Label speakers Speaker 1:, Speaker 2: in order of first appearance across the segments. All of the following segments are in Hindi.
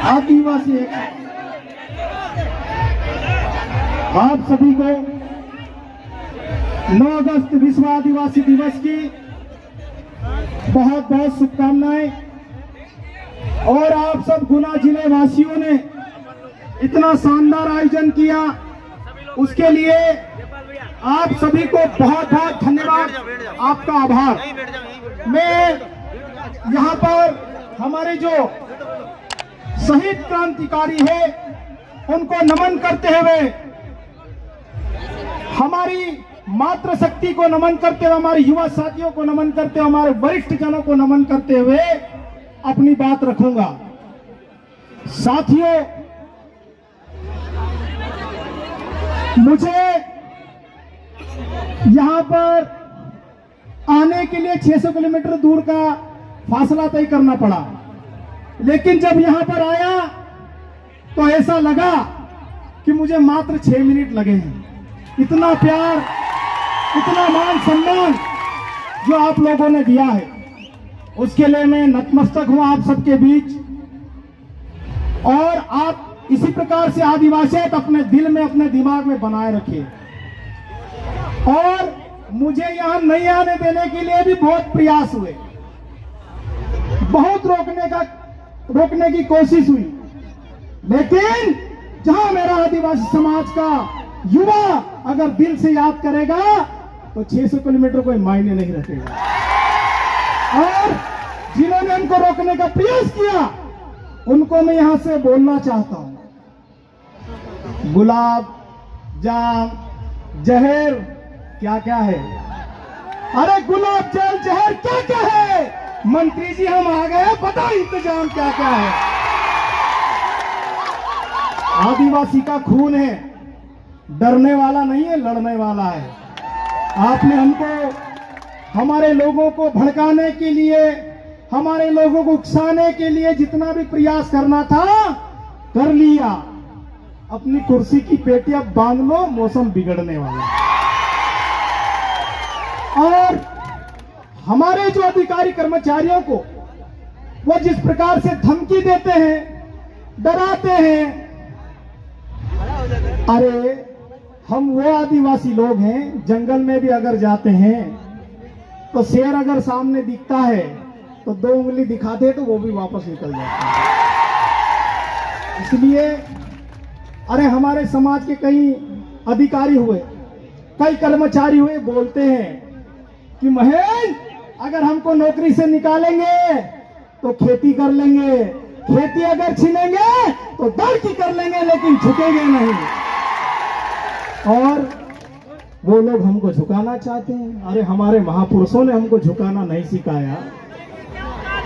Speaker 1: आदिवासी आप सभी को 9 अगस्त विश्व आदिवासी दिवस की बहुत बहुत शुभकामनाएं। और आप सब गुना जिले वासियों ने इतना शानदार आयोजन किया, उसके लिए आप सभी को बहुत बहुत धन्यवाद, आपका आभार। मैं यहाँ पर हमारे जो शहीद क्रांतिकारी है उनको नमन करते हुए, हमारी मातृशक्ति को नमन करते हुए, हमारे युवा साथियों को नमन करते हुए, हमारे वरिष्ठ जनों को नमन करते हुए अपनी बात रखूंगा। साथियों, मुझे यहां पर आने के लिए 600 किलोमीटर दूर का फासला तय करना पड़ा, लेकिन जब यहां पर आया तो ऐसा लगा कि मुझे मात्र 6 मिनट लगे हैं। इतना प्यार, इतना मान सम्मान जो आप लोगों ने दिया है, उसके लिए मैं नतमस्तक हूं आप सबके बीच। और आप इसी प्रकार से आदिवासियत अपने दिल में, अपने दिमाग में बनाए रखिए। और मुझे यहां नहीं आने देने के लिए भी बहुत प्रयास हुए, बहुत रोकने की कोशिश हुई, लेकिन जहां मेरा आदिवासी समाज का युवा अगर दिल से याद करेगा तो 600 किलोमीटर कोई मायने नहीं रखेगा। और जिन्होंने उनको रोकने का प्रयास किया उनको मैं यहां से बोलना चाहता हूं, गुलाब, जाम, जहर क्या क्या है? अरे गुलाब, जल, जहर क्या क्या है? मंत्री जी हम आ गए, बताओ इंतजाम क्या क्या है? आदिवासी का खून है, डरने वाला नहीं है, लड़ने वाला है। आपने हमको, हमारे लोगों को भड़काने के लिए, हमारे लोगों को उकसाने के लिए जितना भी प्रयास करना था कर लिया। अपनी कुर्सी की पेटी अब बांध लो, मौसम बिगड़ने वाला है। और हमारे जो अधिकारी कर्मचारियों को वो जिस प्रकार से धमकी देते हैं, डराते हैं, अरे हम वो आदिवासी लोग हैं, जंगल में भी अगर जाते हैं तो शेर अगर सामने दिखता है तो 2 उंगली दिखाते तो वो भी वापस निकल जाता है। इसलिए अरे हमारे समाज के कई अधिकारी हुए, कई कर्मचारी हुए, बोलते हैं कि महेंद्र अगर हमको नौकरी से निकालेंगे तो खेती कर लेंगे, खेती अगर छीनेंगे तो दर की कर लेंगे, लेकिन झुकेंगे नहीं। और वो लोग हमको झुकाना चाहते हैं। अरे हमारे महापुरुषों ने हमको झुकाना नहीं सिखाया,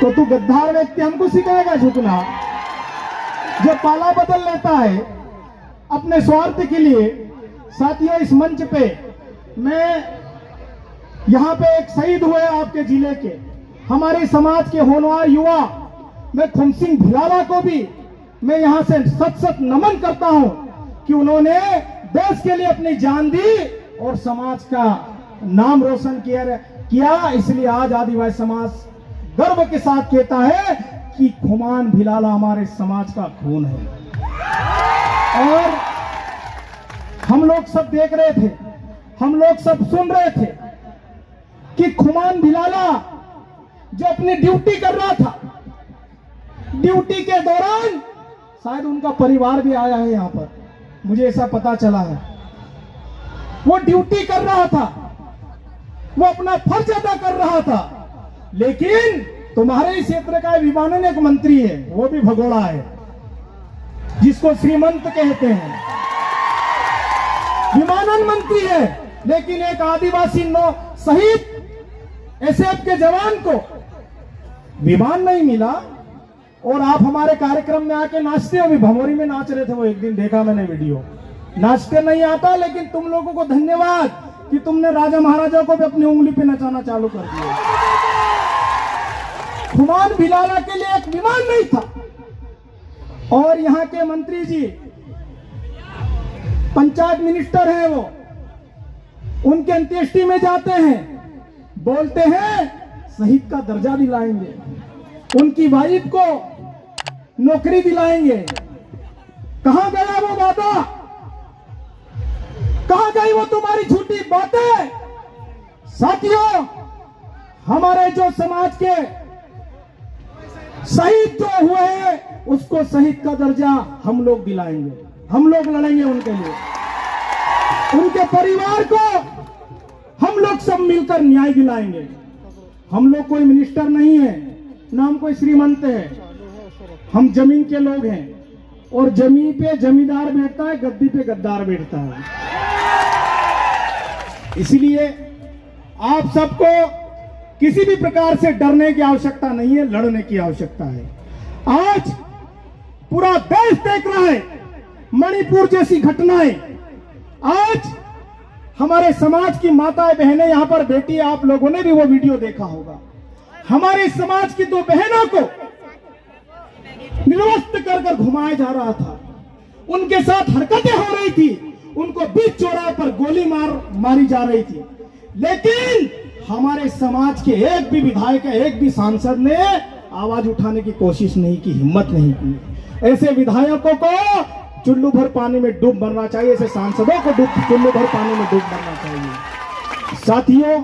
Speaker 1: तो तू गद्दार व्यक्ति हमको सिखाएगा झुकना? जो पाला बदल लेता है अपने स्वार्थ के लिए। साथियों, इस मंच पे मैं यहाँ पे एक शहीद हुए आपके जिले के, हमारे समाज के होनहार युवा, मैं खुमसिंह भिलाला को भी मैं यहाँ से सत सत नमन करता हूँ कि उन्होंने देश के लिए अपनी जान दी और समाज का नाम रोशन किया। इसलिए आज आदिवासी समाज गर्व के साथ कहता है कि खुमान भिलाला हमारे समाज का खून है। और हम लोग सब देख रहे थे, हम लोग सब सुन रहे थे कि खुमान भिलाला जो अपनी ड्यूटी कर रहा था, ड्यूटी के दौरान शायद उनका परिवार भी आया है यहाँ पर, मुझे ऐसा पता चला है। वो ड्यूटी कर रहा था, वो अपना फर्ज अदा कर रहा था, लेकिन तुम्हारे ही क्षेत्र का विमानन एक मंत्री है, वो भी भगोड़ा है, जिसको श्रीमंत कहते हैं, विमानन मंत्री है, लेकिन एक आदिवासी शहीद एसएफ के जवान को विमान नहीं मिला। और आप हमारे कार्यक्रम में आके नाचते हो, भी भमोरी में नाच रहे थे, वो एक दिन देखा मैंने वीडियो। नाचते नहीं आता, लेकिन तुम लोगों को धन्यवाद कि तुमने राजा महाराजा को भी अपनी उंगली पे नचाना चालू कर दिया। खुमान भिलाला के लिए एक विमान नहीं था। और यहाँ के मंत्री जी, पंचायत मिनिस्टर हैं, वो उनके अंत्येष्टि में जाते हैं, बोलते हैं शहीद का दर्जा दिलाएंगे। उनकी वाइफ को नौकरी दिलाएंगे। कहां गया वो वादा? कहां गई वो तुम्हारी झूठी बातें? साथियों, हमारे जो समाज के शहीद जो हुए हैं उसको शहीद का दर्जा हम लोग दिलाएंगे, हम लोग लड़ेंगे उनके लिए। उनके परिवार को हम लोग सब मिलकर न्याय दिलाएंगे। हम लोग कोई मिनिस्टर नहीं है, ना हम कोई श्रीमंत है, हम जमीन के लोग हैं और जमीन पे जमींदार बैठता है, गद्दी पे गद्दार बैठता है। इसलिए आप सबको किसी भी प्रकार से डरने की आवश्यकता नहीं है, लड़ने की आवश्यकता है। आज पूरा देश देख रहा है मणिपुर जैसी घटनाएं। आज हमारे समाज की माताएं बहनें यहां पर बैठी, आप लोगों ने भी वो वीडियो देखा होगा। हमारे समाज की 2 बहनों को निर्वस्त्र कर घुमाया जा रहा था, उनके साथ हरकतें हो रही थी, उनको बीच चौराहे पर गोली मारी जा रही थी। लेकिन हमारे समाज के एक भी विधायक, एक भी सांसद ने आवाज उठाने की कोशिश नहीं की, हिम्मत नहीं की। ऐसे विधायकों को चुल्लू भर पानी में डूब मरना चाहिए, ऐसे सांसदों को चुल्लू भर पानी में डूब मरना चाहिए। साथियों,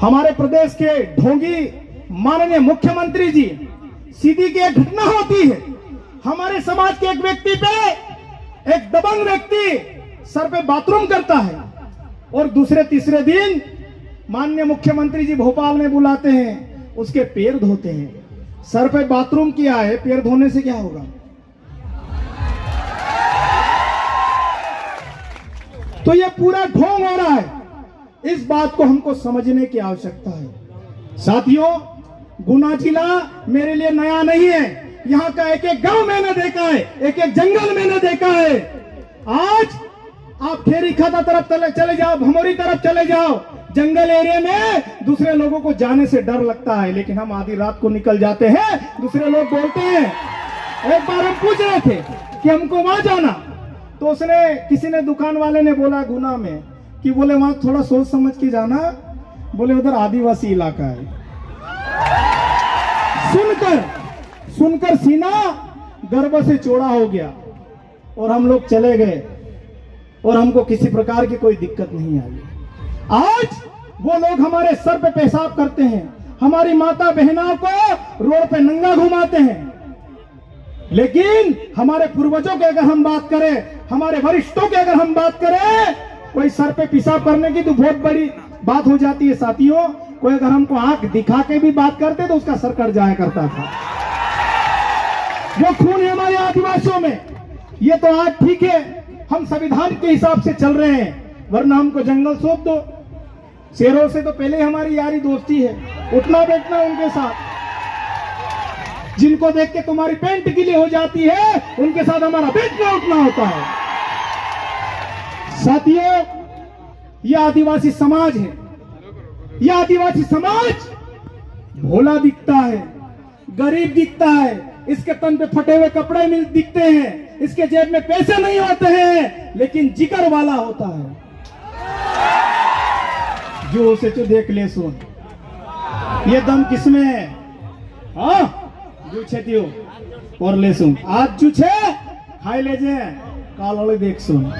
Speaker 1: हमारे प्रदेश के ढोंगी माननीय मुख्यमंत्री जी, सीधी की एक घटना होती है, हमारे समाज के एक व्यक्ति पे, एक दबंग व्यक्ति सर पे बाथरूम करता है और दूसरे तीसरे दिन माननीय मुख्यमंत्री जी भोपाल में बुलाते हैं, उसके पैर धोते हैं। सर पे बाथरूम किया है, पैर धोने से क्या होगा? तो ये पूरा ढोंग हो रहा है। इस बात को हमको समझने की आवश्यकता है। साथियों, गुना जिला मेरे लिए नया नहीं है। यहाँ का एक एक गांव मैंने देखा है, एक एक जंगल मैंने देखा है। आज आप खेरी खाता तरफ चले जाओ, भमोरी तरफ चले जाओ, जंगल एरिया में दूसरे लोगों को जाने से डर लगता है, लेकिन हम आधी रात को निकल जाते हैं, दूसरे लोग बोलते हैं। एक बार हम पूछ रहे थे कि हमको वहां जाना, तो उसने, किसी ने, दुकान वाले ने बोला गुना में कि बोले वहां थोड़ा सोच समझ के जाना, बोले उधर आदिवासी इलाका है। सुनकर सीना गर्व से चौड़ा हो गया और हम लोग चले गए और हमको किसी प्रकार की कोई दिक्कत नहीं आई। आज वो लोग हमारे सर पे पेशाब करते हैं, हमारी माता बहनों को रोड पे नंगा घुमाते हैं। लेकिन हमारे पूर्वजों की अगर हम बात करें, हमारे वरिष्ठों की अगर हम बात करें, कोई सर पे पेशाब करने की तो बहुत बड़ी बात हो जाती है। साथियों, कोई अगर हमको आंख दिखा के भी बात करते तो उसका सर कट जाया करता था। जो खून है हमारे आदिवासियों में, ये तो आज ठीक है, हम संविधान के हिसाब से चल रहे हैं, वरना हमको जंगल सौंप दो। शेरों से तो पहले हमारी यारी दोस्ती है, उठना बैठना उनके साथ। जिनको देख के तुम्हारी पैंट गीली हो जाती है, उनके साथ हमारा बैठना उठना होता है। साथियों, यह आदिवासी समाज है। यह आदिवासी समाज भोला दिखता है, गरीब दिखता है, इसके तन पे फटे हुए कपड़े दिखते हैं, इसके जेब में पैसे नहीं होते हैं, लेकिन जिगर वाला होता है। जो उसे तो देख ले सुन, ये दम किसमें है? हाँ, जूछे और ले सुन, आज जूछे खाई ले जे, काल देख सुन।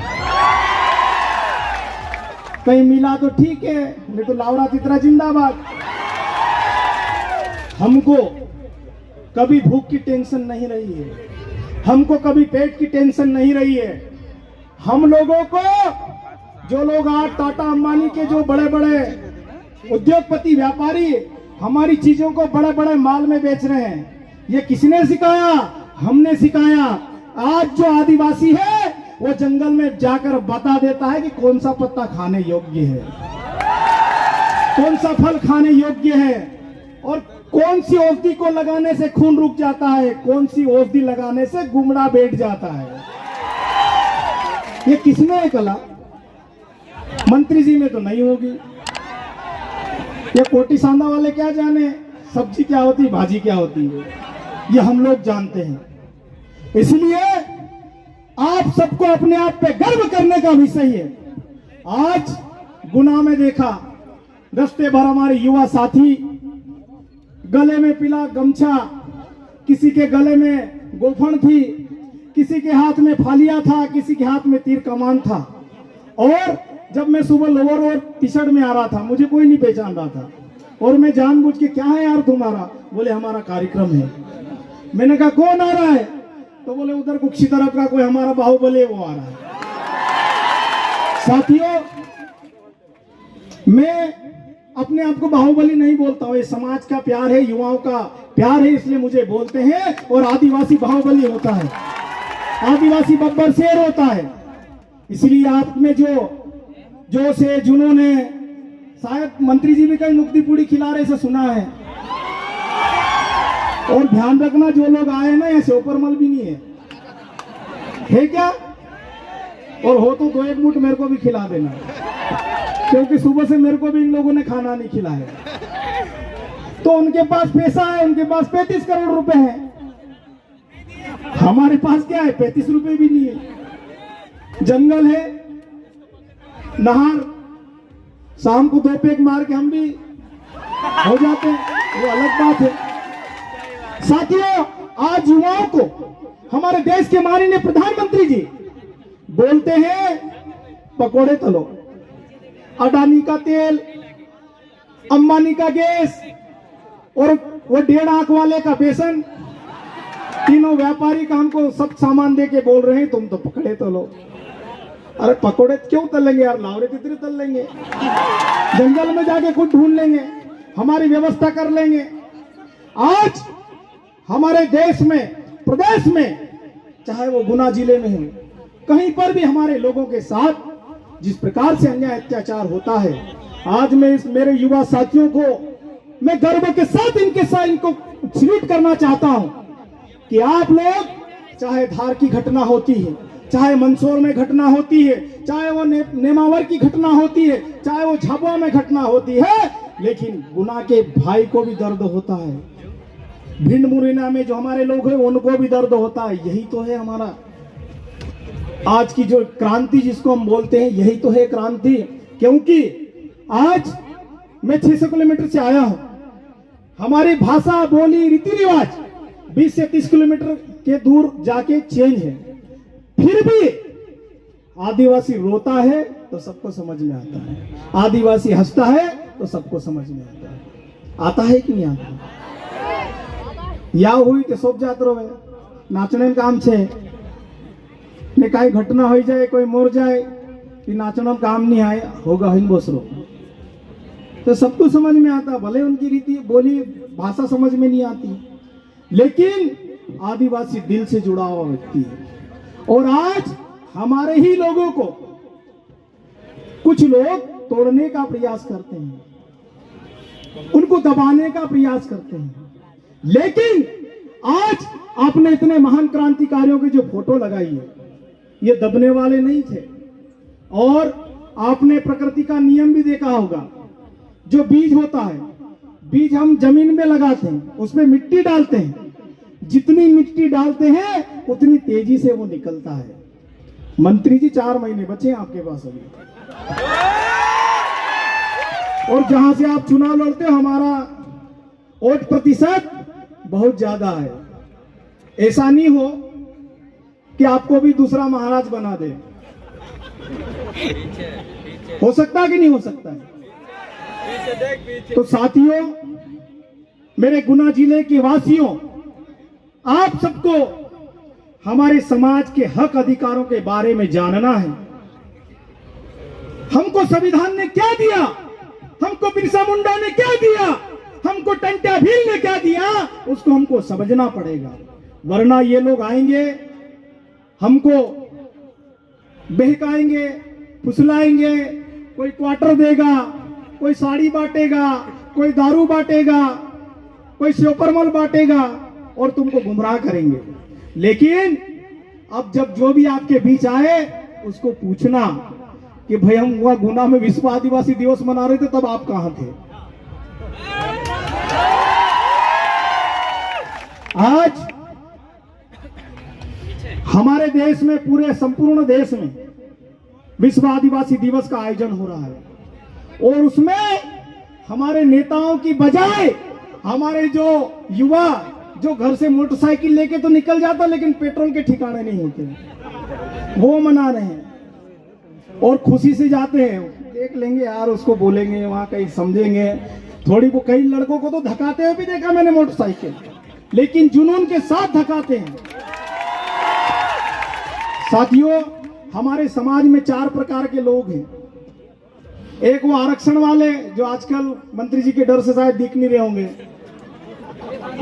Speaker 1: कहीं मिला तो ठीक है, नहीं तो लावड़ा तितरा जिंदाबाद। हमको कभी भूख की टेंशन नहीं रही है, हमको कभी पेट की टेंशन नहीं रही है। हम लोगों को, जो लोग आज टाटा अंबानी के जो बड़े बड़े उद्योगपति व्यापारी हमारी चीजों को बड़े बड़े माल में बेच रहे हैं, ये किसने सिखाया? हमने सिखाया। आज जो आदिवासी है वो जंगल में जाकर बता देता है कि कौन सा पत्ता खाने योग्य है, कौन सा फल खाने योग्य है, और कौन सी औषधि को लगाने से खून रुक जाता है, कौन सी औषधि लगाने से गुमड़ा बैठ जाता है। ये किसमें है कला? मंत्री जी में तो नहीं होगी। ये कोटी सांदा वाले क्या जाने सब्जी क्या होती है, भाजी क्या होती है, ये हम लोग जानते हैं। इसलिए आप सबको अपने आप पे गर्व करने का विषय है। आज गुना में देखा, रास्ते भर हमारे युवा साथी गले में पीला गमछा किसी के गले में गोफन थी, किसी के हाथ में फालिया था, किसी के हाथ में तीर कमान था। और जब मैं सुबह लोअर और टी शर्ट में आ रहा था, मुझे कोई नहीं पहचान रहा था, और मैं जानबूझ के, क्या है यार तुम्हारा? बोले हमारा कार्यक्रम है। मैंने कहा कौन आ रहा है? तो बोले उधर कुक्षी तरफ का कोई हमारा बाहुबली है, वो आ रहा है। साथियों, मैं अपने आप को बाहुबली नहीं बोलता हूं, ये समाज का प्यार है, युवाओं का प्यार है, इसलिए मुझे बोलते हैं। और आदिवासी बाहुबली होता है, आदिवासी बब्बर शेर होता है। इसलिए आप में जो जोश है, जुनून है, शायद मंत्री जी भी कहीं नुक्ती पूड़ी खिला रहे से सुना है। और ध्यान रखना, जो लोग आए ना, ऐसे ऊपर मल भी नहीं है क्या? और हो तो 2-1 मुठ मेरे को भी खिला देना, क्योंकि सुबह से मेरे को भी इन लोगों ने खाना नहीं खिलाया। तो उनके पास पैसा है, उनके पास 35 करोड़ रुपए है, हमारे पास क्या है? 35 रुपए भी नहीं है। जंगल है, नहर, शाम को 2 पैक मार के हम भी हो जाते हैं, वो अलग बात है। साथियों, आज युवाओं को हमारे देश के माननीय प्रधानमंत्री जी बोलते हैं पकोड़े तलो, अडानी का तेल, अंबानी का गैस और वो 1.5 आंख वाले का बेसन, तीनों व्यापारी का हमको सब सामान दे के बोल रहे हैं तुम तो पकड़े तलो। अरे पकोड़े क्यों तल लेंगे यार? लावरे तितरी तल लेंगे, जंगल में जाके खुद ढूंढ लेंगे, हमारी व्यवस्था कर लेंगे। आज हमारे देश में, प्रदेश में, चाहे वो गुना जिले में हो, कहीं पर भी हमारे लोगों के साथ जिस प्रकार से अन्याय अत्याचार होता है, आज मैं इस मेरे युवा साथियों को मैं गर्व के साथ इनको सल्यूट करना चाहता हूं कि आप लोग, चाहे धार की घटना होती है, चाहे मंदसौर में घटना होती है, चाहे वो नेमावर की घटना होती है, चाहे वो झाबुआ में घटना होती है, लेकिन गुना के भाई को भी दर्द होता है, भिंड मुरैना में जो हमारे लोग हैं उनको भी दर्द होता है। यही तो है हमारा आज की जो क्रांति जिसको हम बोलते हैं, यही तो है क्रांति। क्योंकि आज मैं 600 किलोमीटर से आया हूं, हमारी भाषा, बोली, रीति रिवाज 20 से 30 किलोमीटर के दूर जाके चेंज है। फिर भी आदिवासी रोता है तो सबको समझ में आता है, आदिवासी हंसता है तो सबको समझ में आता है। आता है कि नहीं आता? या हुई तो सब जात रहे, नाचने काम छे ने काई घटना हो जाए, कोई मोर जाए कि नाचना काम नहीं आए होगा, हिन बोसरो तो सबको समझ में आता। भले उनकी रीति, बोली, भाषा समझ में नहीं आती, लेकिन आदिवासी दिल से जुड़ा हुआ व्यक्ति है। और आज हमारे ही लोगों को कुछ लोग तोड़ने का प्रयास करते हैं, उनको दबाने का प्रयास करते हैं। लेकिन आज आपने इतने महान क्रांतिकारियों की जो फोटो लगाई है, ये दबने वाले नहीं थे। और आपने प्रकृति का नियम भी देखा होगा, जो बीज होता है, बीज हम जमीन में लगाते हैं, उसमें मिट्टी डालते हैं, जितनी मिट्टी डालते हैं उतनी तेजी से वो निकलता है। मंत्री जी 4 महीने बचे हैं आपके पास अभी, और जहां से आप चुनाव लड़ते हो हमारा वोट प्रतिशत बहुत ज्यादा है। ऐसा नहीं हो कि आपको भी दूसरा महाराज बना दे। हो सकता है कि नहीं हो सकता है? तो साथियों, मेरे गुना जिले के वासियों, आप सबको हमारे समाज के हक अधिकारों के बारे में जानना है। हमको संविधान ने क्या दिया, हमको बिरसा मुंडा ने क्या दिया, हमको टंट्या भील ने क्या दिया, उसको हमको समझना पड़ेगा। वरना ये लोग आएंगे, हमको बहकाएंगे, फुसलाएंगे, कोई क्वार्टर देगा, कोई साड़ी बांटेगा, कोई दारू बांटेगा, कोई स्योपरमल बांटेगा और तुमको गुमराह करेंगे। लेकिन अब जब जो भी आपके बीच आए उसको पूछना कि भाई हम वहां गुना में विश्व आदिवासी दिवस मना रहे थे, तब आप कहां थे? आज हमारे देश में, पूरे संपूर्ण देश में विश्व आदिवासी दिवस का आयोजन हो रहा है, और उसमें हमारे नेताओं की बजाय हमारे जो युवा, जो घर से मोटरसाइकिल लेके तो निकल जाता लेकिन पेट्रोल के ठिकाने नहीं होते, वो मना रहे हैं और खुशी से जाते हैं। देख लेंगे यार, उसको बोलेंगे वहां कहीं समझेंगे थोड़ी। वो कई लड़कों को तो धकाते हुए भी देखा मैंने मोटरसाइकिल, लेकिन जुनून के साथ धकाते हैं। साथियों, हमारे समाज में 4 प्रकार के लोग हैं। एक वो आरक्षण वाले जो आजकल मंत्री जी के डर से शायद दिख नहीं रहे होंगे,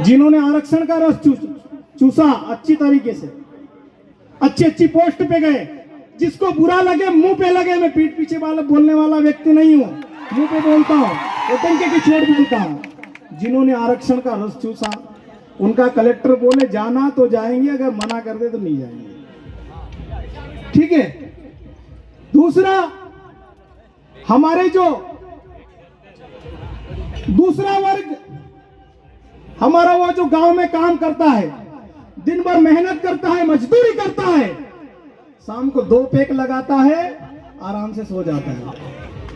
Speaker 1: जिन्होंने आरक्षण का रस चूसा अच्छी तरीके से, अच्छी पोस्ट पे गए। जिसको बुरा लगे मुंह पे लगे, मैं पीठ पीछे वाला बोलने वाला व्यक्ति नहीं हूं, मुंह पे बोलता हूं, टंके की चोट भी बोलता हूं। जिन्होंने आरक्षण का रस चूसा, उनका कलेक्टर बोले जाना तो जाएंगे, अगर मना कर दे तो नहीं जाएंगे। ठीक है। दूसरा, हमारे जो दूसरा वर्ग, हमारा वो जो गांव में काम करता है, दिन भर मेहनत करता है, मजदूरी करता है, शाम को 2 पैक लगाता है, आराम से सो जाता है।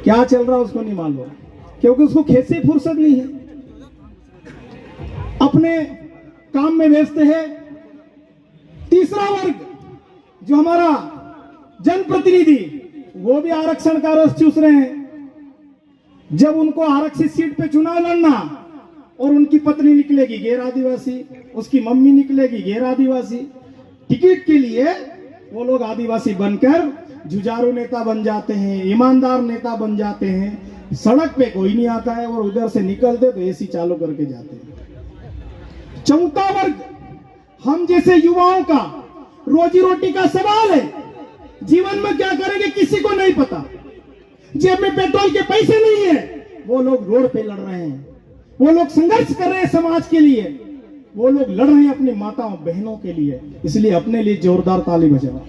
Speaker 1: क्या चल रहा है उसको नहीं मालूम, क्योंकि उसको खेत से फुर्सत नहीं है, अपने काम में व्यस्त है। तीसरा वर्ग जो हमारा जनप्रतिनिधि, वो भी आरक्षण का रस चूस रहे हैं। जब उनको आरक्षित सीट पे चुनाव लड़ना और उनकी पत्नी निकलेगी गैर आदिवासी, उसकी मम्मी निकलेगी गैर आदिवासी, टिकट के लिए वो लोग आदिवासी बनकर जुझारू नेता बन जाते हैं, ईमानदार नेता बन जाते हैं। सड़क पे कोई नहीं आता है और उधर से निकलते तो एसी चालू करके जाते हैं। चौथा वर्ग, हम जैसे युवाओं का रोजी रोटी का सवाल है, जीवन में क्या करेंगे किसी को नहीं पता, जेब में पेट्रोल के पैसे नहीं है, वो लोग रोड पे लड़ रहे हैं, वो लोग संघर्ष कर रहे हैं समाज के लिए, वो लोग लड़ रहे हैं अपनी माताओं बहनों के लिए। इसलिए अपने लिए जोरदार ताली बजाओ।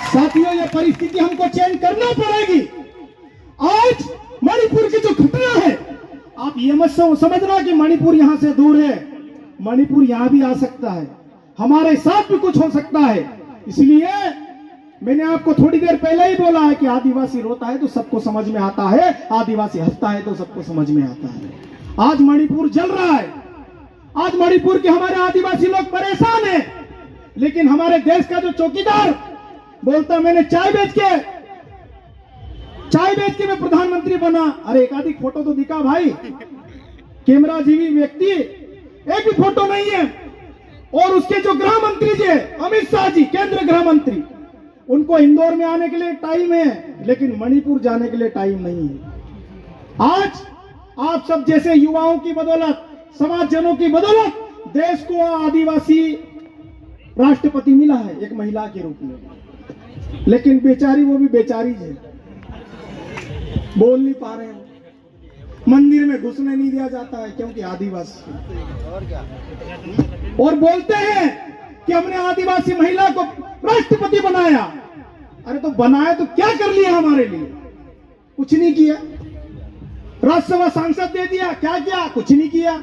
Speaker 1: साथियों, ये परिस्थिति हमको चेंज करना पड़ेगी। आज मणिपुर की जो घटना है, आप ये मत समझना कि मणिपुर यहां से दूर है, मणिपुर यहां भी आ सकता है, हमारे साथ भी कुछ हो सकता है। इसलिए मैंने आपको थोड़ी देर पहले ही बोला है कि आदिवासी रोता है तो सबको समझ में आता है, आदिवासी हंसता है तो सबको समझ में आता है। आज मणिपुर जल रहा है, आज मणिपुर के हमारे आदिवासी लोग परेशान हैं, लेकिन हमारे देश का जो चौकीदार बोलता मैंने चाय बेच के मैं प्रधानमंत्री बना। अरे एक आधी फोटो तो दिखा भाई, कैमरा जीवी व्यक्ति एक भी फोटो नहीं है। और उसके जो गृह मंत्री जी अमित शाह जी, केंद्रीय गृह मंत्री, उनको इंदौर में आने के लिए टाइम है, लेकिन मणिपुर जाने के लिए टाइम नहीं है। आज आप सब जैसे युवाओं की बदौलत, समाजजनों की बदौलत देश को आदिवासी राष्ट्रपति मिला है एक महिला के रूप में, लेकिन बेचारी, वो भी बेचारी है, बोल नहीं पा रहे हैं, मंदिर में घुसने नहीं दिया जाता है क्योंकि आदिवासी। और बोलते हैं कि हमने आदिवासी महिला को राष्ट्रपति बनाया। अरे तो बनाया तो क्या कर लिया हमारे लिए? कुछ नहीं किया। राज्यसभा सांसद दे दिया, क्या किया? कुछ नहीं किया।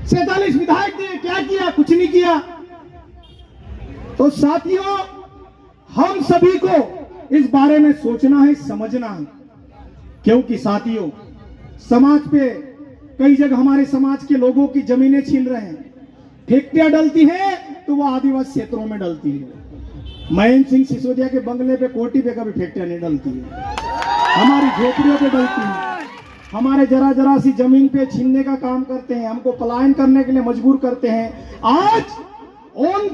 Speaker 1: 47 विधायक दिए, क्या किया? कुछ नहीं किया। तो साथियों, हम सभी को इस बारे में सोचना है, समझना है, क्योंकि साथियों समाज पे कई जगह हमारे समाज के लोगों की जमीनें छीन रहे हैं। फैक्ट्रियां डलती हैं तो वो आदिवासी क्षेत्रों में डलती है। महेंद्र सिंह सिसोदिया के बंगले पे, कोठी पे कभी फैक्ट्रियां नहीं डलती है, हमारी झोपड़ियों पे डलती है। हमारे जरा सी जमीन पे छीनने का काम करते हैं, हमको पलायन करने के लिए मजबूर करते हैं। आज उन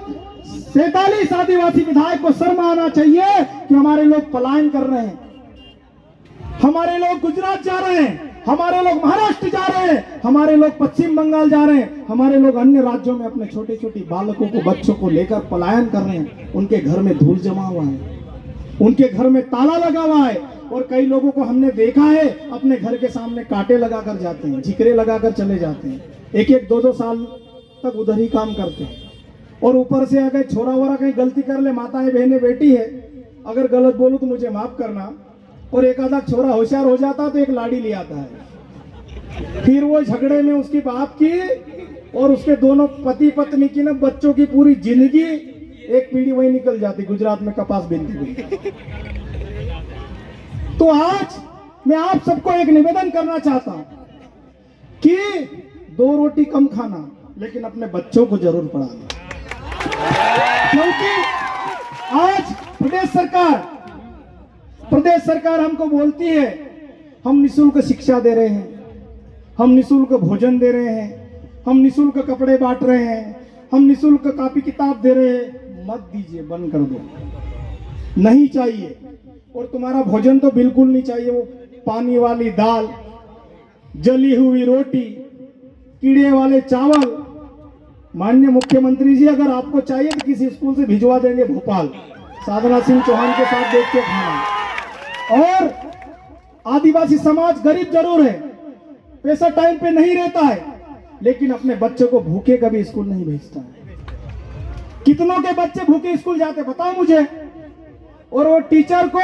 Speaker 1: 47 आदिवासी विधायक को शर्म आना चाहिए कि हमारे लोग पलायन कर रहे हैं, हमारे लोग गुजरात जा रहे हैं, हमारे लोग महाराष्ट्र जा रहे हैं, हमारे लोग पश्चिम बंगाल जा रहे हैं, हमारे लोग अन्य राज्यों में अपने छोटे छोटे बालकों को, बच्चों को लेकर पलायन कर रहे हैं। उनके घर में धूल जमा हुआ है, उनके घर में ताला लगा हुआ है, और कई लोगों को हमने देखा है अपने घर के सामने कांटे लगाकर जाते हैं, झिकरे लगाकर चले जाते हैं, 1-1, 2-2 साल तक उधर ही काम करते हैं। और ऊपर से अगर छोरा वोरा कहीं गलती कर ले, माताएं बहनें बेटी है, अगर गलत बोलूं तो मुझे माफ करना, और एक आधा छोरा होशियार हो जाता तो एक लाड़ी ले आता है। फिर वो झगड़े में उसकी बाप की और उसके दोनों पति पत्नी की ना, बच्चों की पूरी जिंदगी, एक पीढ़ी वही निकल जाती, गुजरात में कपास बिनती हुई। तो आज मैं आप सबको एक निवेदन करना चाहता हूं कि 2 रोटी कम खाना, लेकिन अपने बच्चों को जरूर पढ़ाना। क्योंकि आज प्रदेश सरकार हमको बोलती है हम निःशुल्क शिक्षा दे रहे हैं, हम निःशुल्क भोजन दे रहे हैं, हम निःशुल्क कपड़े बांट रहे हैं, हम निःशुल्क कॉपी किताब दे रहे हैं। मत दीजिए, बंद कर दो, नहीं चाहिए। और तुम्हारा भोजन तो बिल्कुल नहीं चाहिए, वो पानी वाली दाल, जली हुई रोटी, कीड़े वाले चावल। माननीय मुख्यमंत्री जी, अगर आपको चाहिए तो किसी स्कूल से भिजवा देंगे भोपाल, साधना सिंह चौहान के साथ देख के खाना। और आदिवासी समाज गरीब जरूर है, पैसा टाइम पे नहीं रहता है, लेकिन अपने बच्चों को भूखे कभी स्कूल नहीं भेजता है। कितनों के बच्चे भूखे स्कूल जाते बताओ मुझे। और वो टीचर को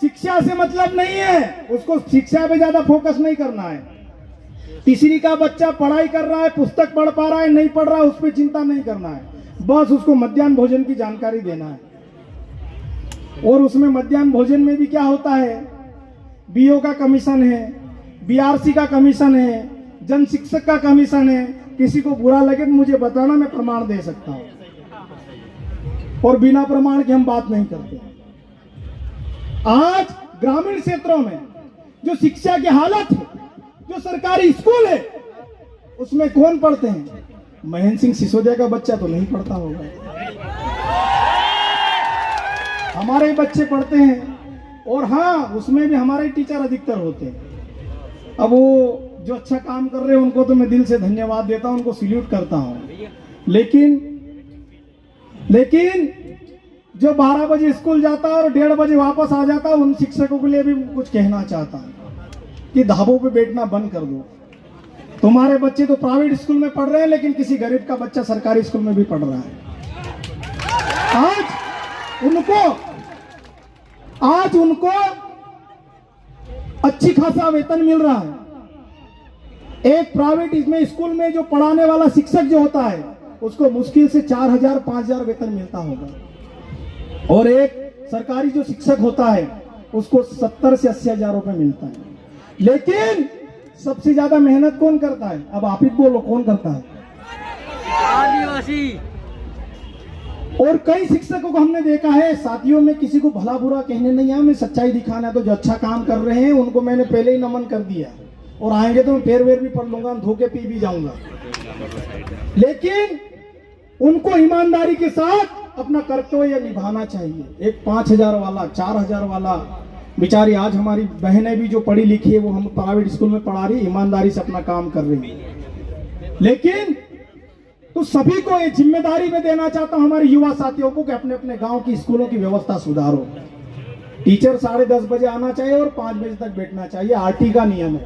Speaker 1: शिक्षा से मतलब नहीं है, उसको शिक्षा पे ज्यादा फोकस नहीं करना है। तीसरी का बच्चा पढ़ाई कर रहा है, पुस्तक पढ़ पा रहा है नहीं पढ़ रहा है, उस पर चिंता नहीं करना है, बस उसको मध्याह्न भोजन की जानकारी देना है। और उसमें मध्याह्न भोजन में भी क्या होता है, बीओ का कमीशन है, बीआरसी का कमीशन है, जन शिक्षक का कमीशन है। किसी को बुरा लगे तो मुझे बताना, मैं प्रमाण दे सकता हूं, और बिना प्रमाण के हम बात नहीं करते। आज ग्रामीण क्षेत्रों में जो शिक्षा की हालत है, जो सरकारी स्कूल है, उसमें कौन पढ़ते हैं? महेंद्र सिंह सिसोदिया का बच्चा तो नहीं पढ़ता होगा, हमारे बच्चे पढ़ते हैं। और हाँ, उसमें भी हमारे टीचर अधिकतर होते हैं। अब वो जो अच्छा काम कर रहे हैं उनको तो मैं दिल से धन्यवाद देता हूं, उनको सैल्यूट करता हूं। लेकिन जो 12 बजे स्कूल जाता है और 1:30 बजे वापस आ जाता है, उन शिक्षकों के लिए भी कुछ कहना चाहता हूं कि ढाबों पे बैठना बंद कर दो। तुम्हारे बच्चे तो प्राइवेट स्कूल में पढ़ रहे हैं, लेकिन किसी गरीब का बच्चा सरकारी स्कूल में भी पढ़ रहा है। आज उनको अच्छी खासा वेतन मिल रहा है। एक प्राइवेट इसमें स्कूल में जो पढ़ाने वाला शिक्षक जो होता है, उसको मुश्किल से 4,000 5,000 वेतन मिलता होगा, और एक सरकारी जो शिक्षक होता है उसको 70 से 80,000 रुपए मिलता है। लेकिन सबसे ज्यादा मेहनत कौन करता है? अब आप ही बोलो, कौन करता है?
Speaker 2: आदिवासी।
Speaker 1: और कई शिक्षकों को हमने देखा है, साथियों में किसी को भला बुरा कहने नहीं आया, मैं सच्चाई दिखाना। तो जो अच्छा काम कर रहे हैं उनको मैंने पहले ही नमन कर दिया, और आएंगे तो मैं पैर वेर भी पढ़ लूंगा, धोखे पी भी जाऊंगा। लेकिन उनको ईमानदारी के साथ अपना कर्तव्य निभाना चाहिए। एक 5,000 वाला, 4,000 वाला, बेचारी आज हमारी बहनें भी जो पढ़ी लिखी है, वो हम प्राइवेट स्कूल में पढ़ा रही, ईमानदारी से अपना काम कर रही है। लेकिन तो सभी को ये जिम्मेदारी में देना चाहता हूं, हमारे युवा साथियों को, कि अपने अपने गांव की स्कूलों की व्यवस्था सुधारो। टीचर 10:30 बजे आना चाहिए और 5 बजे तक बैठना चाहिए, आरटी का नियम है।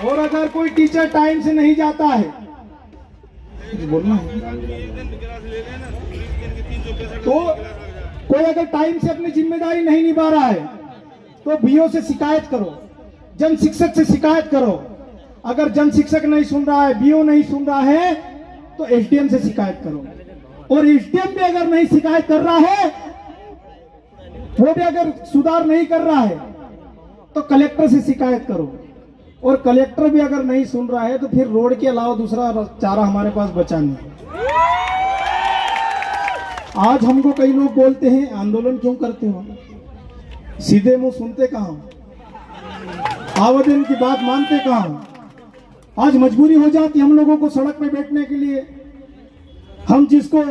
Speaker 1: और अगर कोई टीचर टाइम से नहीं जाता है, बोलना है, तो कोई अगर टाइम से अपनी जिम्मेदारी नहीं निभा रहा है, तो बीओ से शिकायत करो, जन शिक्षक से शिकायत करो। अगर जन शिक्षक नहीं सुन रहा है, बीओ नहीं सुन रहा है, तो एसडीएम से शिकायत करो। और एसडीएम भी अगर नहीं शिकायत कर रहा है, वो भी अगर सुधार नहीं कर रहा है, तो कलेक्टर से शिकायत करो। और कलेक्टर भी अगर नहीं सुन रहा है, तो फिर रोड के अलावा दूसरा चारा हमारे पास बचा नहीं। आज हमको कई लोग बोलते हैं, आंदोलन क्यों करते हो? सीधे मुंह सुनते कहां, आवेदन की बात मानते कहां? आज मजबूरी हो जाती हम लोगों को सड़क पे बैठने के लिए। हम जिसको,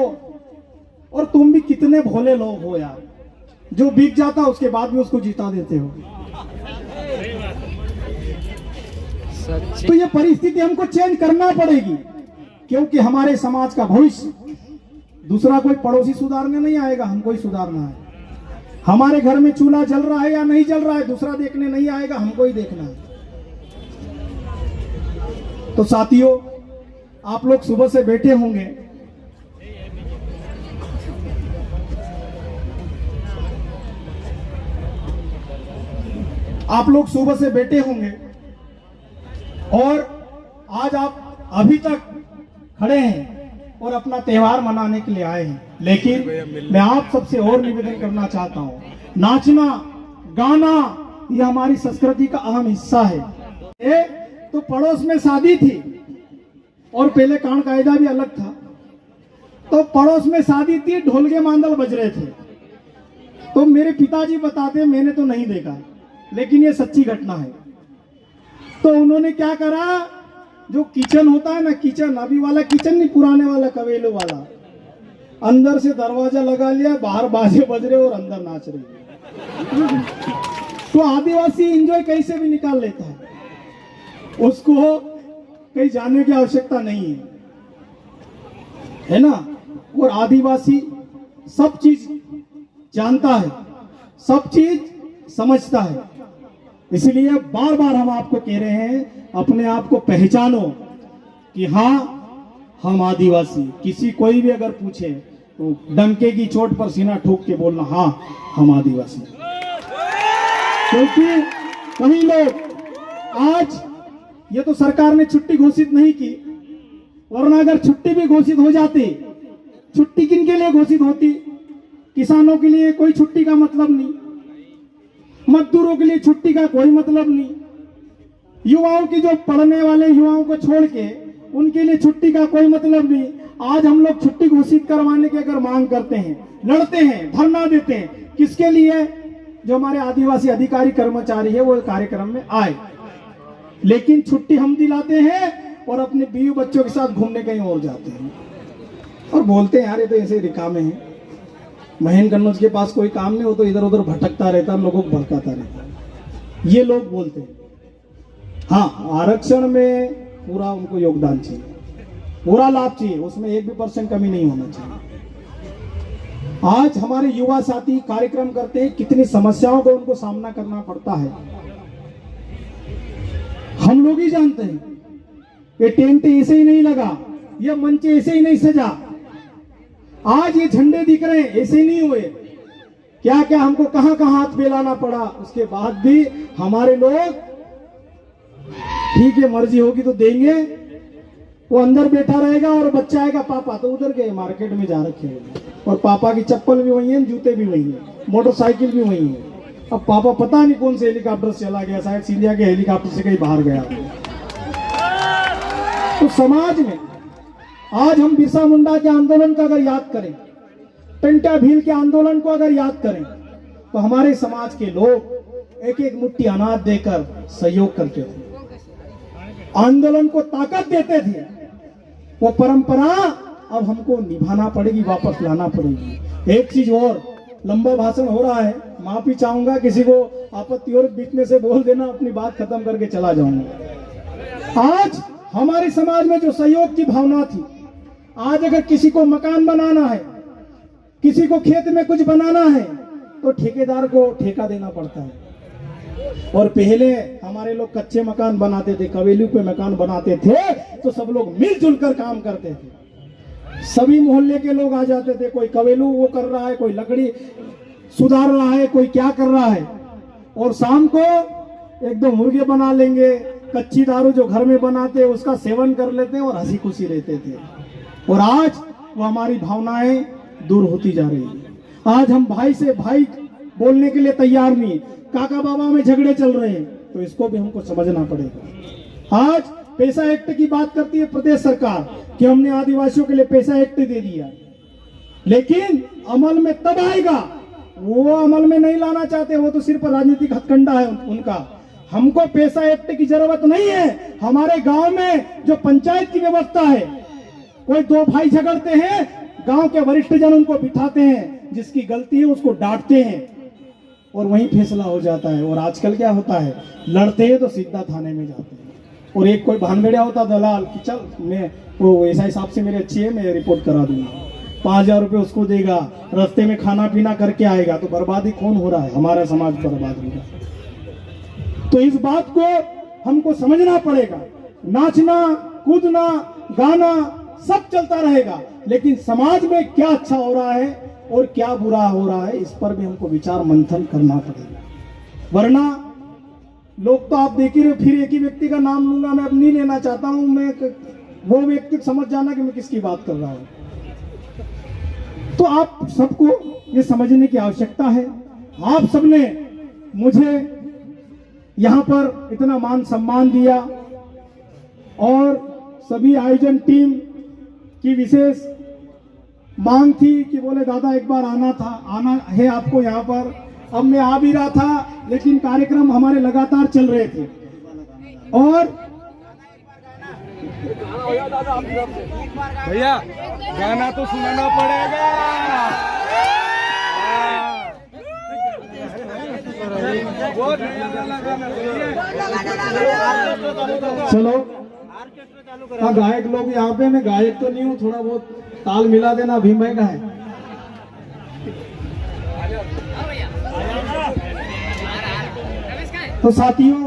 Speaker 1: और तुम भी कितने भोले लोग हो यार, जो बिक जाता उसके बाद भी उसको जिता देते हो। तो ये परिस्थिति हमको चेंज करना पड़ेगी, क्योंकि हमारे समाज का भविष्य दूसरा कोई पड़ोसी सुधारने नहीं आएगा, हमको ही सुधारना है। हमारे घर में चूल्हा जल रहा है या नहीं जल रहा है, दूसरा देखने नहीं आएगा, हमको ही देखना है। तो साथियों, आप लोग सुबह से बैठे होंगे, और आज आप अभी तक खड़े हैं और अपना त्योहार मनाने के लिए आए हैं। लेकिन मैं आप सबसे और निवेदन करना चाहता हूं, नाचना गाना ये हमारी संस्कृति का अहम हिस्सा है। तो पड़ोस में शादी थी और पहले कान कायदा भी अलग था। तो पड़ोस में शादी थी, ढोल के मांदल बज रहे थे। तो मेरे पिताजी बताते, मैंने तो नहीं देखा लेकिन ये सच्ची घटना है। तो उन्होंने क्या करा, जो किचन होता है ना, किचन अभी वाला किचन नहीं, पुराने वाला कवेलो वाला, अंदर से दरवाजा लगा लिया, बाहर बाजे बज रहे और अंदर नाच रहे। तो आदिवासी एंजॉय कैसे भी निकाल लेता है, उसको कहीं जाने की आवश्यकता नहीं है ना। और आदिवासी सब चीज जानता है, सब चीज समझता है। इसलिए बार बार हम आपको कह रहे हैं, अपने आप को पहचानो कि हाँ हम आदिवासी। किसी कोई भी अगर पूछे तो डंके की चोट पर सीना ठोक के बोलना, हाँ हम आदिवासी। क्योंकि कई लोग आज, ये तो सरकार ने छुट्टी घोषित नहीं की, वरना अगर छुट्टी भी घोषित हो जाती, छुट्टी किन के लिए घोषित होती? किसानों के लिए कोई छुट्टी का मतलब नहीं, मजदूरों के लिए छुट्टी का कोई मतलब नहीं, युवाओं की जो पढ़ने वाले युवाओं को छोड़ के उनके लिए छुट्टी का कोई मतलब नहीं। आज हम लोग छुट्टी घोषित करवाने की अगर मांग करते हैं, लड़ते हैं, धरना देते हैं, किसके लिए? जो हमारे आदिवासी अधिकारी कर्मचारी है वो कार्यक्रम में आए। लेकिन छुट्टी हम दिलाते हैं और अपने बीवी बच्चों के साथ घूमने कहीं और जाते हैं और बोलते हैं यार ये तो ऐसे रिकामे हैं, महेंद्र कन्नौज के पास कोई काम नहीं हो तो इधर उधर भटकता रहता, लोगों को भड़काता रहता। ये लोग बोलते हैं। हाँ, आरक्षण में पूरा उनको योगदान चाहिए, पूरा लाभ चाहिए, उसमें 1% भी कमी नहीं होना चाहिए। आज हमारे युवा साथी कार्यक्रम करते हैं, कितनी समस्याओं को उनको सामना करना पड़ता है हम लोग ही जानते हैं। ये टेंट ऐसे ही नहीं लगा, ये मंच ऐसे ही नहीं सजा, आज ये झंडे दिख रहे हैं ऐसे नहीं हुए, क्या क्या हमको कहां कहां हाथ फैलाना पड़ा। उसके बाद भी हमारे लोग, ठीक है मर्जी होगी तो देंगे, वो अंदर बैठा रहेगा और बच्चा आएगा, पापा तो उधर गए मार्केट में जा रखे हैं, और पापा की चप्पल भी वही है, जूते भी वही है, मोटरसाइकिल भी वही है। अब पापा पता नहीं कौन से हेलीकॉप्टर से चला गया, शायद सीरिया के हेलीकॉप्टर से कहीं बाहर गया। तो समाज में आज हम बिरसा मुंडा के आंदोलन का अगर याद करें, टंटा भील के आंदोलन को अगर याद करें, तो हमारे समाज के लोग एक एक मुट्ठी अनाज देकर सहयोग करते थे, आंदोलन को ताकत देते थे। वो परंपरा अब हमको निभाना पड़ेगी, वापस लाना पड़ेगी। एक चीज और, लंबा भाषण हो रहा है, माफी चाहूंगा, किसी को आपत्ति और बीच में से बोल देना, अपनी बात खत्म करके चला जाऊंगा। आज हमारे समाज में जो सहयोग की भावना थी, आज अगर किसी को मकान बनाना है, किसी को खेत में कुछ बनाना है, तो ठेकेदार को ठेका देना पड़ता है। और पहले हमारे लोग कच्चे मकान बनाते थे, कवेलू पे मकान बनाते थे, तो सब लोग मिलजुल कर काम करते थे। सभी मोहल्ले के लोग आ जाते थे, कोई कवेलू वो कर रहा है, कोई लकड़ी सुधार रहा है, कोई क्या कर रहा है, और शाम को एक दो मुर्गे बना लेंगे, कच्ची दारू जो घर में बनाते उसका सेवन कर लेते हैं और हंसी खुशी रहते थे। और आज वो हमारी भावनाएं दूर होती जा रही है। आज हम भाई से भाई बोलने के लिए तैयार नहीं, काका बाबा में झगड़े चल रहे हैं, तो इसको भी हमको समझना पड़ेगा। आज पैसा एक्ट की बात करती है प्रदेश सरकार कि हमने आदिवासियों के लिए पैसा एक्ट दे दिया, लेकिन अमल में तब आएगा, वो अमल में नहीं लाना चाहते, वो तो सिर्फ राजनीतिक हथकंडा है उनका। हमको पैसा एक्ट की जरूरत नहीं है। हमारे गांव में जो पंचायत की व्यवस्था है, कोई दो भाई झगड़ते हैं, गांव के वरिष्ठ जन उनको बिठाते हैं, जिसकी गलती है उसको डांटते हैं और वहीं फैसला हो जाता है। और आजकल क्या होता है, लड़ते हैं तो सीधा थाने में जाते हैं, और एक कोई भानगड़िया होता दलाल कि चल मैं वो ऐसा हिसाब से मेरी अच्छी है, मैं रिपोर्ट करा दूंगा, 5,000 रुपये उसको देगा, रास्ते में खाना पीना करके आएगा। तो बर्बादी कौन हो रहा है? हमारा समाज बर्बाद होगा। तो इस बात को हमको समझना पड़ेगा। नाचना, कूदना, गाना सब चलता रहेगा, लेकिन समाज में क्या अच्छा हो रहा है और क्या बुरा हो रहा है, इस पर भी हमको विचार मंथन करना पड़ेगा। वरना लोग तो आप देख ही रहे, फिर एक ही व्यक्ति का नाम लूंगा, मैं अब नहीं लेना चाहता हूं, मैं वो व्यक्ति समझ जाना कि मैं किसकी बात कर रहा हूं। तो आप सबको ये समझने की आवश्यकता है। आप सबने मुझे यहाँ पर इतना मान सम्मान दिया और सभी आयोजन टीम की विशेष मांग थी कि बोले दादा एक बार आना है आपको यहाँ पर। अब मैं आ भी रहा था, लेकिन कार्यक्रम हमारे लगातार चल रहे थे और
Speaker 2: भैया गाना तो सुनाना पड़ेगा।
Speaker 1: चलो हाँ, गायक लोग यहाँ पे, मैं गायक तो नहीं हूँ, थोड़ा बहुत ताल मिला देना। भीम भाई का है। तो साथियों,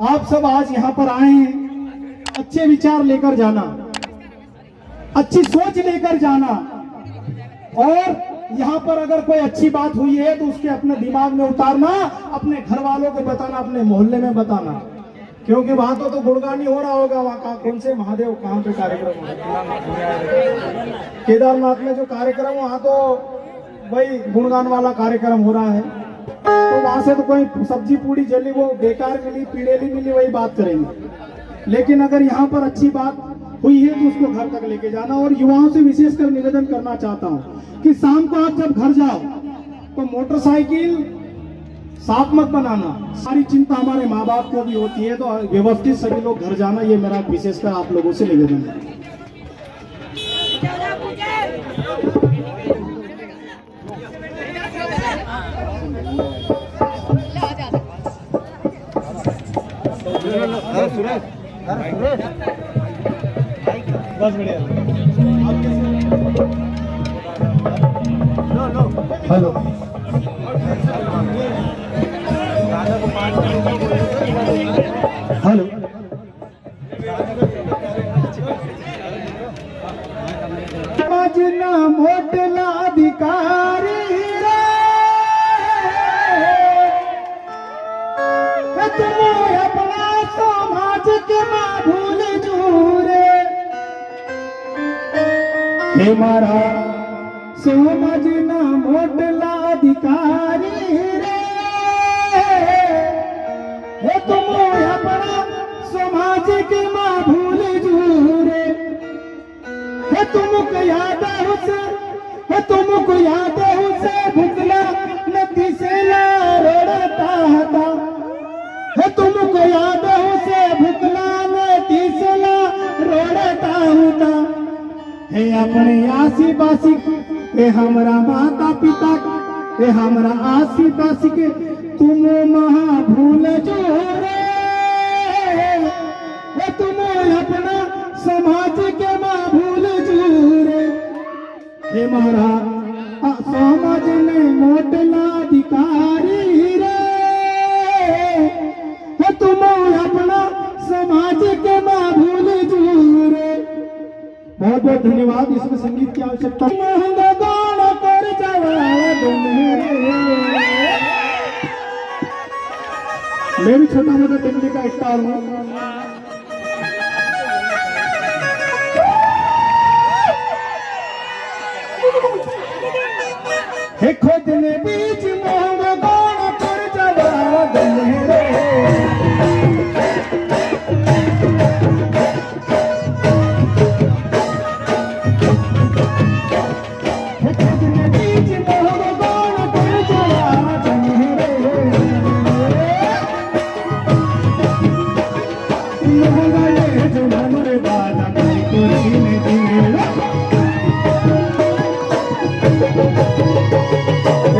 Speaker 1: आप सब आज यहाँ पर आए हैं अच्छे विचार लेकर जाना, अच्छी सोच लेकर जाना, और यहाँ पर अगर कोई अच्छी बात हुई है तो उसके अपने दिमाग में उतारना, अपने घर वालों को बताना, अपने मोहल्ले में बताना, क्योंकि वहां तो गुणगान ही हो रहा होगा। वहां कौन से महादेव कहाँ पे कार्यक्रम हो रहा है? केदारनाथ में जो कार्यक्रम, वहां तो वही गुणगान वाला कार्यक्रम हो रहा है। तो वहां से तो कोई सब्जी पूड़ी जली वो बेकार मिली, पीड़ेली मिली, वही बात करेंगे। लेकिन अगर यहाँ पर अच्छी बात हुई है तो उसको घर तक लेके जाना। और युवाओं से विशेषकर निवेदन करना चाहता हूँ कि शाम को आप जब घर जाओ तो मोटरसाइकिल साफ मत बनाना। सारी चिंता हमारे माँ बाप को भी होती है, तो व्यवस्थित सभी लोग घर जाना, ये मेरा विशेषकर आप लोगों से निवेदन है। बस बढ़िया। हेलो, हेलो, समझना मोटला अधिकारी रे, तुम्हें अपना समाज के भूल जूरे, हे मारा समझना मोटला अधिकारी रे, हे तुम्हें अपना समाज के भूल जूरे, हे तुमको याद उसे, हे तुमको याद उसे भुगला नदी से रोड़ता था, हे तुमको याद उसे भुगला नदी से रोड़ता था, हे अपने आसी बासी, हे हमारा माता पिता, हे हमारा आसी बासी के तुम महा भूल जो रे, हे तुम अपना समाज के माँ भूल जूरे, हे मारा समाज ने मोटला अधिकारी रे, हे तुम अपना समाज के माँ भूल जूरे। बहुत बहुत धन्यवाद। इसमें संगीत की आवश्यकता। महंगा गाना कर मैं भी छोटा मोटा टिप्पणी का स्टार हूँ। हे खुद ने बीच महंगा गाना कर जवा रे,
Speaker 3: Thank you.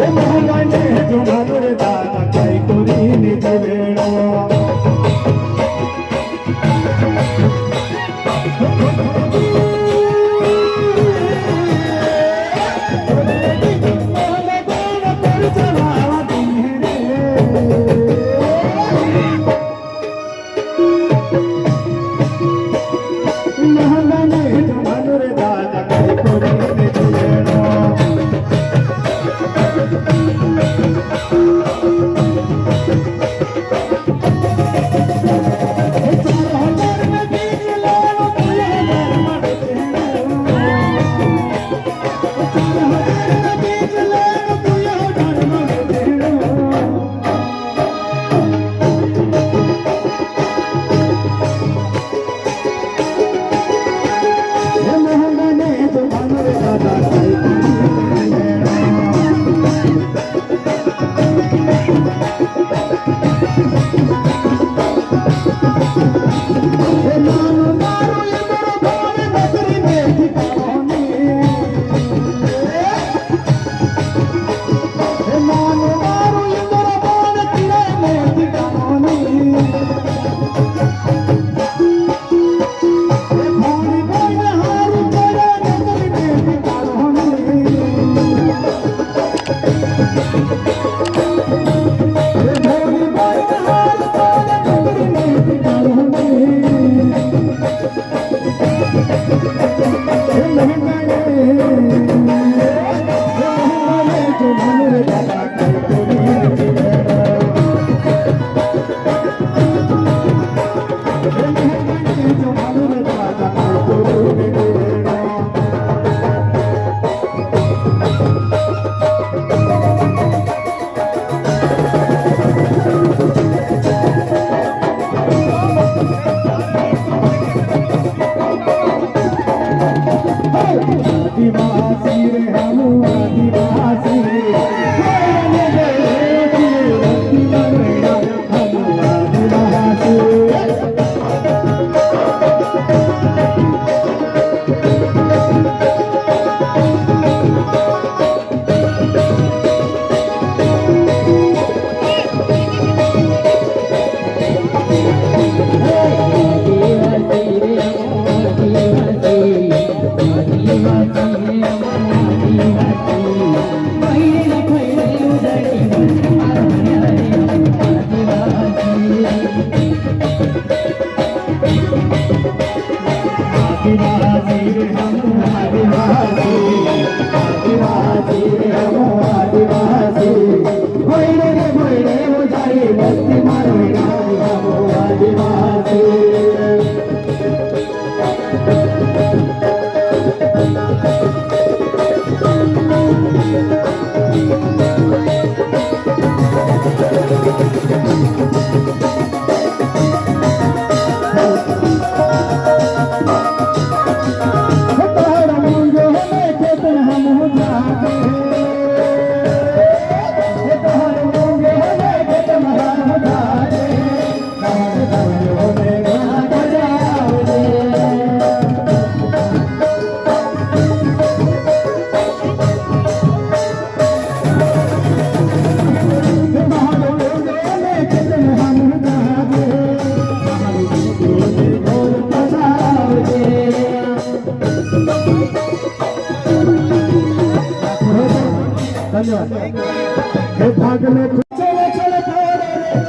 Speaker 1: हे भागले चले चले थोड़े रे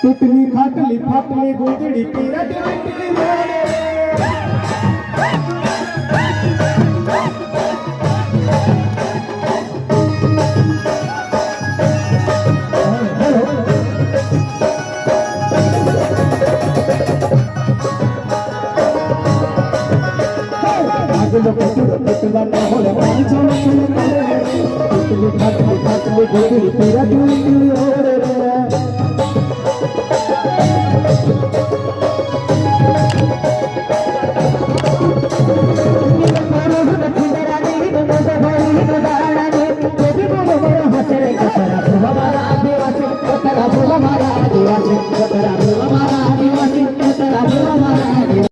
Speaker 1: तितली खाटली फाटली गुंजड़ी पीरट बिटली मोरे भागले पिटला न होले पांचन तितली खाटली गुंजड़ी पीरट बिटली मोरे